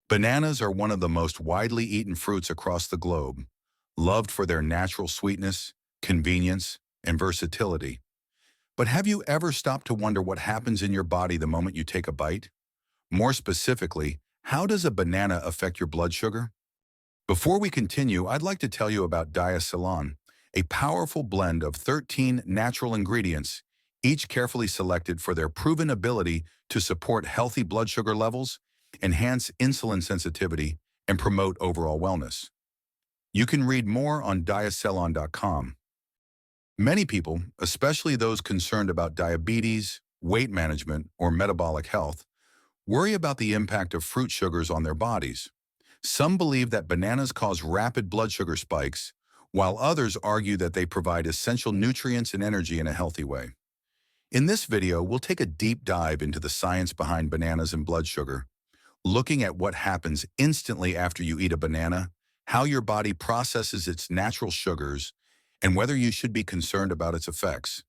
Bananas are one of the most widely eaten fruits across the globe, loved for their natural sweetness, convenience, and versatility. But have you ever stopped to wonder what happens in your body the moment you take a bite? More specifically, how does a banana affect your blood sugar? Before we continue, I'd like to tell you about Diacylon, a powerful blend of 13 natural ingredients, each carefully selected for their proven ability to support healthy blood sugar levels, enhance insulin sensitivity, and promote overall wellness. You can read more on diacylon.com. Many people, especially those concerned about diabetes, weight management, or metabolic health, worry about the impact of fruit sugars on their bodies. Some believe that bananas cause rapid blood sugar spikes, while others argue that they provide essential nutrients and energy in a healthy way. In this video, we'll take a deep dive into the science behind bananas and blood sugar, looking at what happens instantly after you eat a banana, how your body processes its natural sugars, and whether you should be concerned about its effects.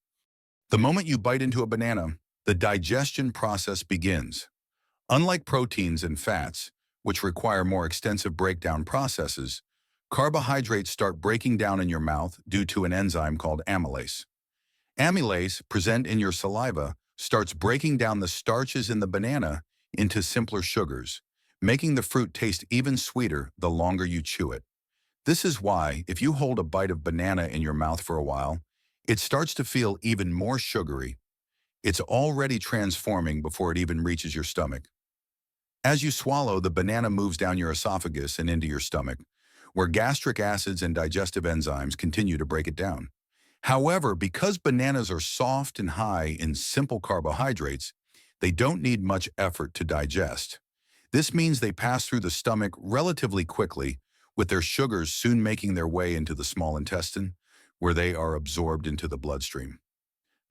The moment you bite into a banana, the digestion process begins. Unlike proteins and fats, which require more extensive breakdown processes, carbohydrates start breaking down in your mouth due to an enzyme called amylase. Amylase, present in your saliva, starts breaking down the starches in the banana into simpler sugars, making the fruit taste even sweeter the longer you chew it. This is why, if you hold a bite of banana in your mouth for a while, it starts to feel even more sugary. It's already transforming before it even reaches your stomach. As you swallow, the banana moves down your esophagus and into your stomach, where gastric acids and digestive enzymes continue to break it down. However, because bananas are soft and high in simple carbohydrates, they don't need much effort to digest. This means they pass through the stomach relatively quickly, with their sugars soon making their way into the small intestine, where they are absorbed into the bloodstream.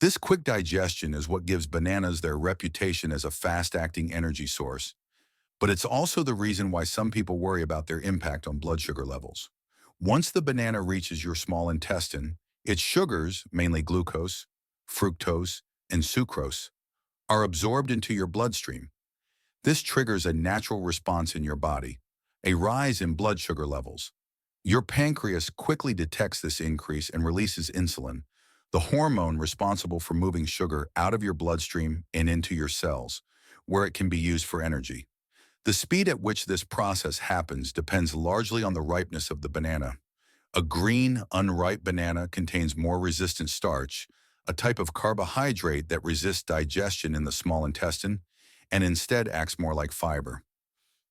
This quick digestion is what gives bananas their reputation as a fast-acting energy source, but it's also the reason why some people worry about their impact on blood sugar levels. Once the banana reaches your small intestine, its sugars, mainly glucose, fructose, and sucrose, are absorbed into your bloodstream. This triggers a natural response in your body, a rise in blood sugar levels. Your pancreas quickly detects this increase and releases insulin, the hormone responsible for moving sugar out of your bloodstream and into your cells, where it can be used for energy. The speed at which this process happens depends largely on the ripeness of the banana. A green, unripe banana contains more resistant starch, a type of carbohydrate that resists digestion in the small intestine and instead acts more like fiber.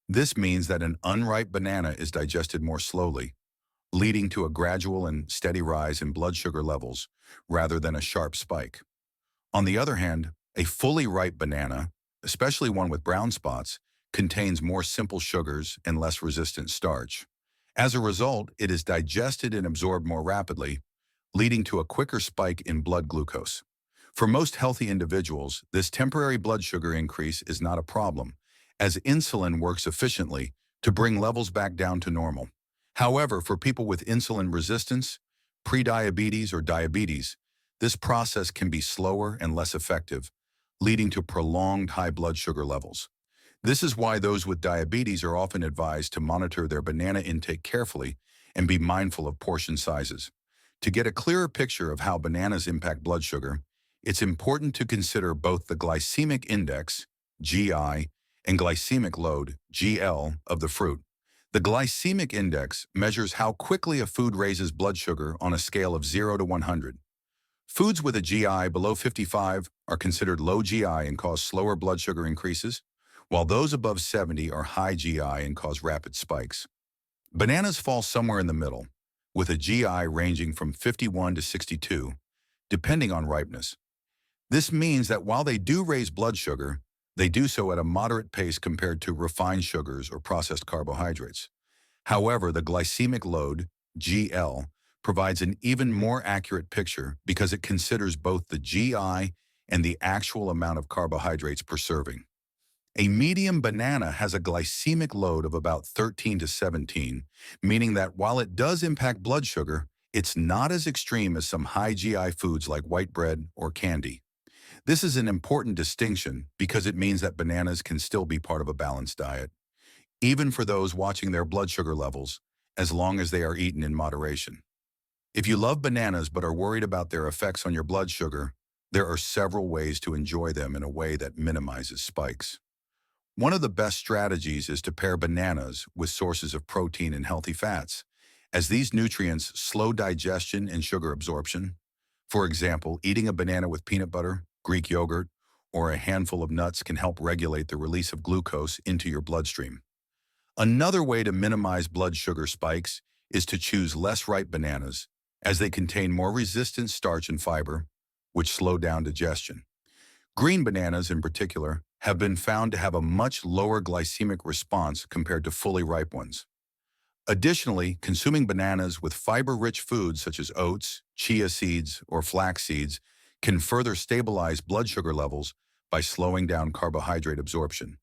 This means that an unripe banana is digested more slowly, leading to a gradual and steady rise in blood sugar levels rather than a sharp spike. On the other hand, a fully ripe banana, especially one with brown spots, contains more simple sugars and less resistant starch. As a result, it is digested and absorbed more rapidly, leading to a quicker spike in blood glucose. For most healthy individuals, this temporary blood sugar increase is not a problem, as insulin works efficiently to bring levels back down to normal. However, for people with insulin resistance, prediabetes, or diabetes, this process can be slower and less effective, leading to prolonged high blood sugar levels. This is why those with diabetes are often advised to monitor their banana intake carefully and be mindful of portion sizes. To get a clearer picture of how bananas impact blood sugar, it's important to consider both the glycemic index, GI, and glycemic load, GL, of the fruit. The glycemic index measures how quickly a food raises blood sugar on a scale of 0 to 100. Foods with a GI below 55 are considered low GI and cause slower blood sugar increases, while those above 70 are high GI and cause rapid spikes. Bananas fall somewhere in the middle, with a GI ranging from 51 to 62, depending on ripeness. This means that while they do raise blood sugar, they do so at a moderate pace compared to refined sugars or processed carbohydrates. However, the glycemic load, GL, provides an even more accurate picture because it considers both the GI and the actual amount of carbohydrates per serving. A medium banana has a glycemic load of about 13 to 17, meaning that while it does impact blood sugar, it's not as extreme as some high GI foods like white bread or candy. This is an important distinction because it means that bananas can still be part of a balanced diet. even for those watching their blood sugar levels, as long as they are eaten in moderation. If you love bananas but are worried about their effects on your blood sugar, there are several ways to enjoy them in a way that minimizes spikes. One of the best strategies is to pair bananas with sources of protein and healthy fats, as these nutrients slow digestion and sugar absorption. For example, eating a banana with peanut butter, Greek yogurt, or a handful of nuts can help regulate the release of glucose into your bloodstream. Another way to minimize blood sugar spikes is to choose less ripe bananas, as they contain more resistant starch and fiber, which slow down digestion. Green bananas, in particular, have been found to have a much lower glycemic response compared to fully ripe ones. Additionally, consuming bananas with fiber-rich foods such as oats, chia seeds, or flax seeds can further stabilize blood sugar levels by slowing down carbohydrate absorption.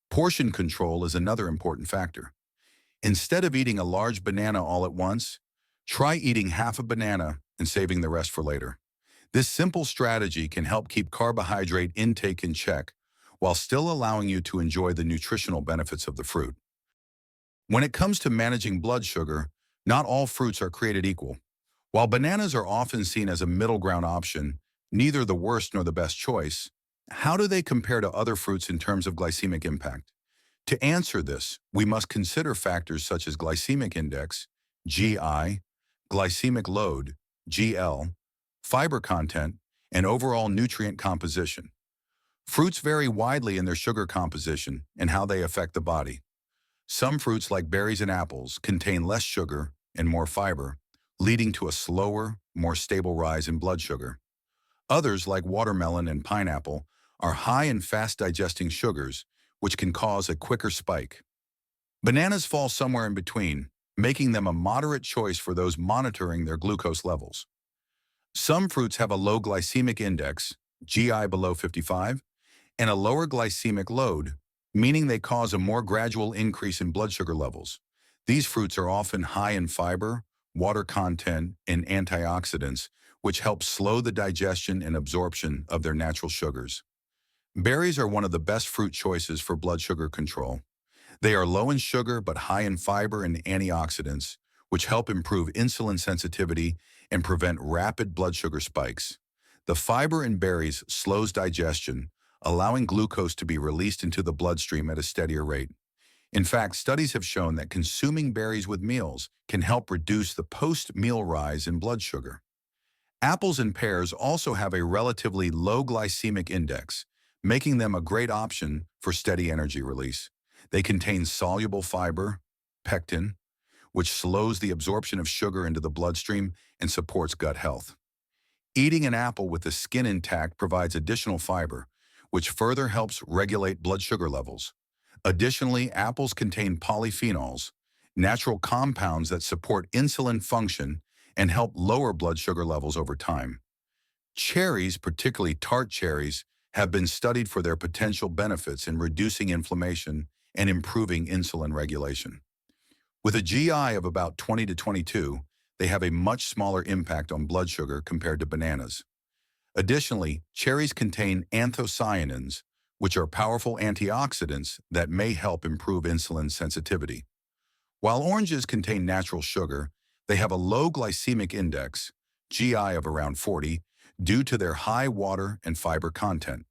Portion control is another important factor. Instead of eating a large banana all at once, try eating half a banana and saving the rest for later. This simple strategy can help keep carbohydrate intake in check while still allowing you to enjoy the nutritional benefits of the fruit. When it comes to managing blood sugar, not all fruits are created equal. While bananas are often seen as a middle ground option, neither the worst nor the best choice, how do they compare to other fruits in terms of glycemic impact? To answer this, we must consider factors such as glycemic index, GI, glycemic load, GL, fiber content, and overall nutrient composition. Fruits vary widely in their sugar composition and how they affect the body. Some fruits like berries and apples contain less sugar and more fiber, leading to a slower, more stable rise in blood sugar. Others, like watermelon and pineapple, are high in fast-digesting sugars, which can cause a quicker spike. Bananas fall somewhere in between, making them a moderate choice for those monitoring their glucose levels. Some fruits have a low glycemic index, GI below 55, and a lower glycemic load, meaning they cause a more gradual increase in blood sugar levels. These fruits are often high in fiber, water content, and antioxidants, which help slow the digestion and absorption of their natural sugars. Berries are one of the best fruit choices for blood sugar control. They are low in sugar but high in fiber and antioxidants, which help improve insulin sensitivity and prevent rapid blood sugar spikes. The fiber in berries slows digestion, allowing glucose to be released into the bloodstream at a steadier rate. In fact, studies have shown that consuming berries with meals can help reduce the post-meal rise in blood sugar. Apples and pears also have a relatively low glycemic index, making them a great option for steady energy release. They contain soluble fiber, pectin, which slows the absorption of sugar into the bloodstream and supports gut health. Eating an apple with the skin intact provides additional fiber, which further helps regulate blood sugar levels. Additionally, apples contain polyphenols, natural compounds that support insulin function and help lower blood sugar levels over time. Cherries, particularly tart cherries, have been studied for their potential benefits in reducing inflammation and improving insulin regulation. With a GI of about 20 to 22, they have a much smaller impact on blood sugar compared to bananas. Additionally, cherries contain anthocyanins, which are powerful antioxidants that may help improve insulin sensitivity. While oranges contain natural sugar, they have a low glycemic index, GI of around 40, due to their high water and fiber content.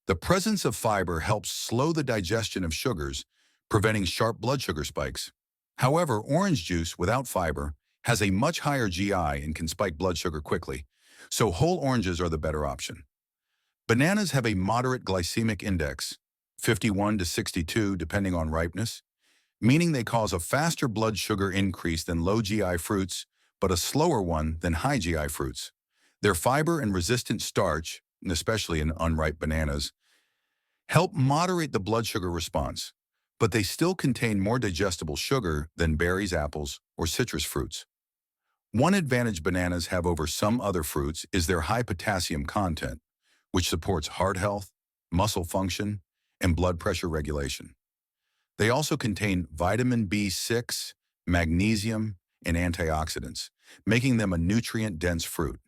The presence of fiber helps slow the digestion of sugars, preventing sharp blood sugar spikes. However, orange juice without fiber has a much higher GI and can spike blood sugar quickly, so whole oranges are the better option. Bananas have a moderate glycemic index, 51 to 62 depending on ripeness, meaning they cause a faster blood sugar increase than low GI fruits, but a slower one than high GI fruits. Their fiber and resistant starch, especially in unripe bananas, help moderate the blood sugar response, but they still contain more digestible sugar than berries, apples, or citrus fruits. One advantage bananas have over some other fruits is their high potassium content, which supports heart health, muscle function, and blood pressure regulation. They also contain vitamin B6, magnesium, and antioxidants, making them a nutrient-dense fruit.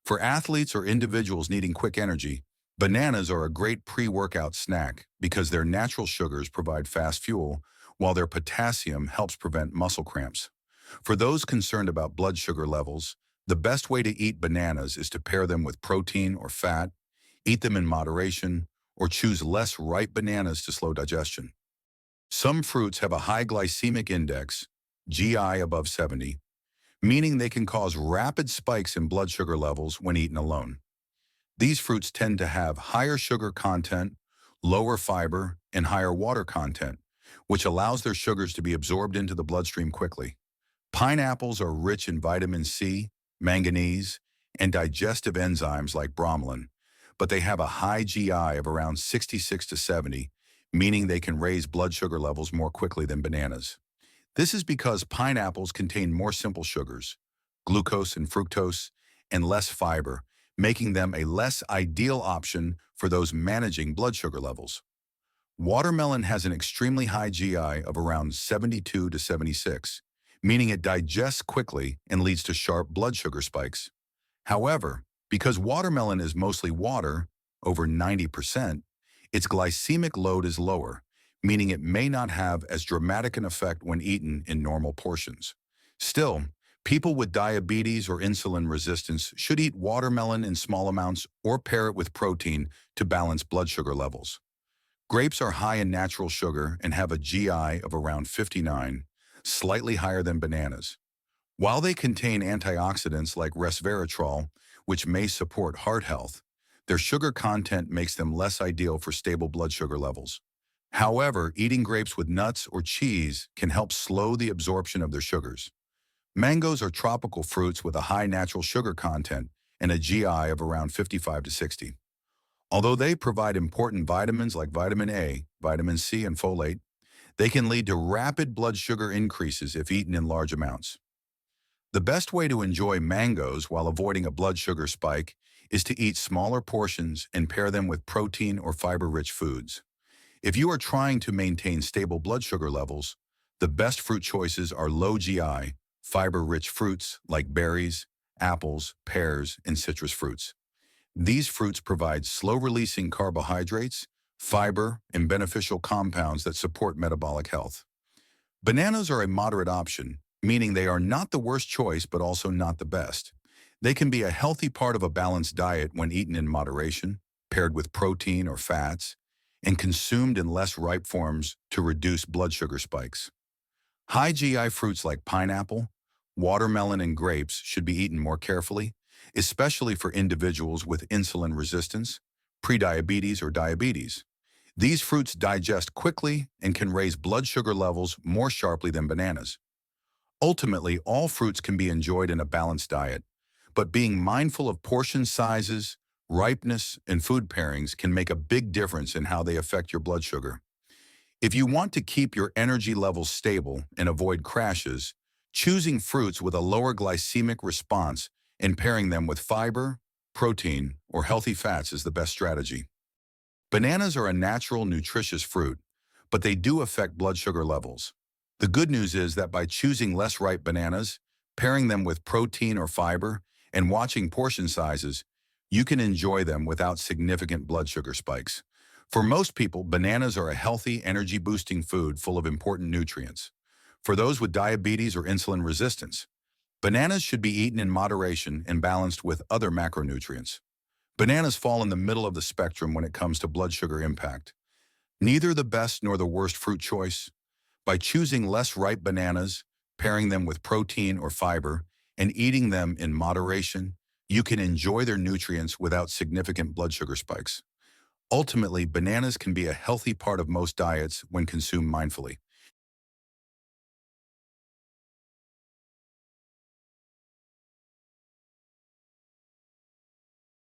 For athletes or individuals needing quick energy, Bananas are a great pre-workout snack because their natural sugars provide fast fuel, while their potassium helps prevent muscle cramps. For those concerned about blood sugar levels, the best way to eat bananas is to pair them with protein or fat, eat them in moderation, or choose less ripe bananas to slow digestion. Some fruits have a high glycemic index, GI above 70, meaning they can cause rapid spikes in blood sugar levels when eaten alone. These fruits tend to have higher sugar content, lower fiber, and higher water content, which allows their sugars to be absorbed into the bloodstream quickly. Pineapples are rich in vitamin C, manganese, and digestive enzymes like bromelain, but they have a high GI of around 66 to 70, meaning they can raise blood sugar levels more quickly than bananas. This is because pineapples contain more simple sugars, glucose and fructose, and less fiber, making them a less ideal option for those managing blood sugar levels. Watermelon has an extremely high GI of around 72 to 76, meaning it digests quickly and leads to sharp blood sugar spikes. However, because watermelon is mostly water, over 90%, its glycemic load is lower, meaning it may not have as dramatic an effect when eaten in normal portions. Still, people with diabetes or insulin resistance should eat watermelon in small amounts or pair it with protein to balance blood sugar levels. Grapes are high in natural sugar and have a GI of around 59, slightly higher than bananas. While they contain antioxidants like resveratrol, which may support heart health, their sugar content makes them less ideal for stable blood sugar levels. However, eating grapes with nuts or cheese can help slow the absorption of their sugars. Mangoes are tropical fruits with a high natural sugar content and a GI of around 55 to 60. Although they provide important vitamins like vitamin A, vitamin C, and folate, they can lead to rapid blood sugar increases if eaten in large amounts. The best way to enjoy mangoes while avoiding a blood sugar spike is to eat smaller portions and pair them with protein or fiber-rich foods. If you are trying to maintain stable blood sugar levels, the best fruit choices are low GI, fiber-rich fruits like berries, apples, pears, and citrus fruits. These fruits provide slow-releasing carbohydrates, fiber, and beneficial compounds that support metabolic health. Bananas are a moderate option, meaning they are not the worst choice but also not the best. They can be a healthy part of a balanced diet when eaten in moderation, paired with protein or fats, and consumed in less ripe forms to reduce blood sugar spikes. High GI fruits like pineapple, watermelon, and grapes should be eaten more carefully, especially for individuals with insulin resistance, prediabetes, or diabetes. These fruits digest quickly and can raise blood sugar levels more sharply than bananas. Ultimately, all fruits can be enjoyed in a balanced diet, but being mindful of portion sizes, ripeness, and food pairings can make a big difference in how they affect your blood sugar. If you want to keep your energy levels stable and avoid crashes, choosing fruits with a lower glycemic response and pairing them with fiber, protein, or healthy fats is the best strategy. Bananas are a natural, nutritious fruit, but they do affect blood sugar levels. The good news is that by choosing less ripe bananas, pairing them with protein or fiber, and watching portion sizes, you can enjoy them without significant blood sugar spikes. For most people, bananas are a healthy, energy-boosting food full of important nutrients. For those with diabetes or insulin resistance, bananas should be eaten in moderation and balanced with other macronutrients. Bananas fall in the middle of the spectrum when it comes to blood sugar impact. Neither the best nor the worst fruit choice. By choosing less ripe bananas, pairing them with protein or fiber, and eating them in moderation, you can enjoy their nutrients without significant blood sugar spikes. Ultimately, bananas can be a healthy part of most diets when consumed mindfully.